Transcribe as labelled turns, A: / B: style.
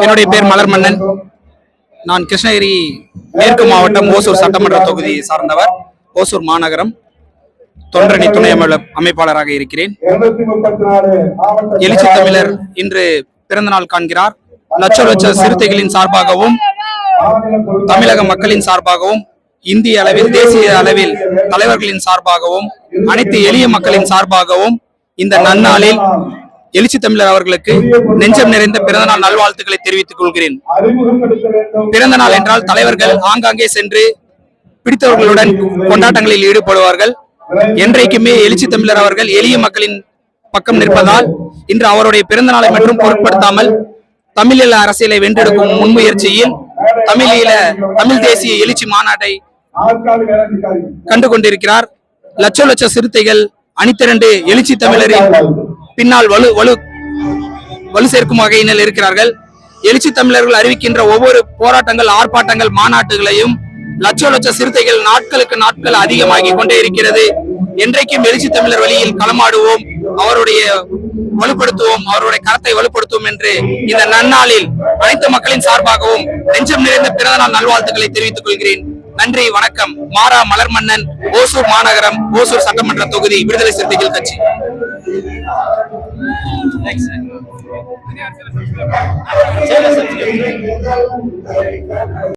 A: என்னுடைய பேர் மலர்மன்னன். நான் கிருஷ்ணகிரி மேற்கு மாவட்டம் ஓசூர் சட்டமன்ற தொகுதி சார்ந்தவர். ஓசூர் மாநகரம் தொண்டரணி துணை அமைப்பாளராக இருக்கிறேன். எழுச்சி தமிழர் இன்று பிறந்த நாள் காண்கிறார். லட்ச லட்ச சிறுத்தைகளின் சார்பாகவும் தமிழக மக்களின் சார்பாகவும் இந்திய அளவில் தேசிய அளவில் தலைவர்களின் சார்பாகவும் அனைத்து எளிய மக்களின் சார்பாகவும் இந்த நன்னாளில் எழுச்சி தமிழர் அவர்களுக்கு நெஞ்சம் நிறைந்த பிறந்தநாள் நல்வாழ்த்துக்களை தெரிவித்துக் கொள்கிறேன். பிறந்த நாள் என்றால் தலைவர்கள் ஆங்காங்கே சென்று பிடித்தவர்களுடன் கொண்டாட்டங்களில் ஈடுபடுவார்கள். என்றைக்குமே எழுச்சி தமிழர் அவர்கள் எளிய மக்களின் பக்கம் நிற்பதால் இன்று அவருடைய பிறந்த நாளை மட்டும் பொருட்படுத்தாமல் தமிழீழ அரசியலை வென்றெடுக்கும் முன்முயற்சியில் தமிழ் தேசிய எழுச்சி மாநாட்டை கண்டு கொண்டிருக்கிறார். லட்ச லட்ச சிறுத்தைகள் அணிதிரண்டு எழுச்சி தமிழரின் பின்னால் வலு சேர்க்கும் வகையினர் இருக்கிறார்கள். எழுச்சி தமிழர்கள் அறிவிக்கின்ற ஒவ்வொரு போராட்டங்கள், ஆர்ப்பாட்டங்கள், மாநாட்டுகளையும் லட்ச லட்ச சிறுத்தைகள் நாட்களுக்கு நாட்கள் அதிகமாகி கொண்டே இருக்கிறது. என்றைக்கும் எழுச்சி தமிழர் வழியில் களமாடுவோம், அவருடைய வலுப்படுத்துவோம், அவருடைய கரத்தை வலுப்படுத்துவோம் என்று இந்த நன்னாளில் அனைத்து மக்களின் சார்பாகவும் நெஞ்சம் நிறைந்த பிறந்தநாள் நல்வாழ்த்துக்களை தெரிவித்துக் கொள்கிறேன். நன்றி, வணக்கம். மாறா மலர்மன்னன், ஓசூர் மாநகரம், ஓசூர் சட்டமன்ற தொகுதி, விடுதலை சிறுத்தைகள் கட்சி.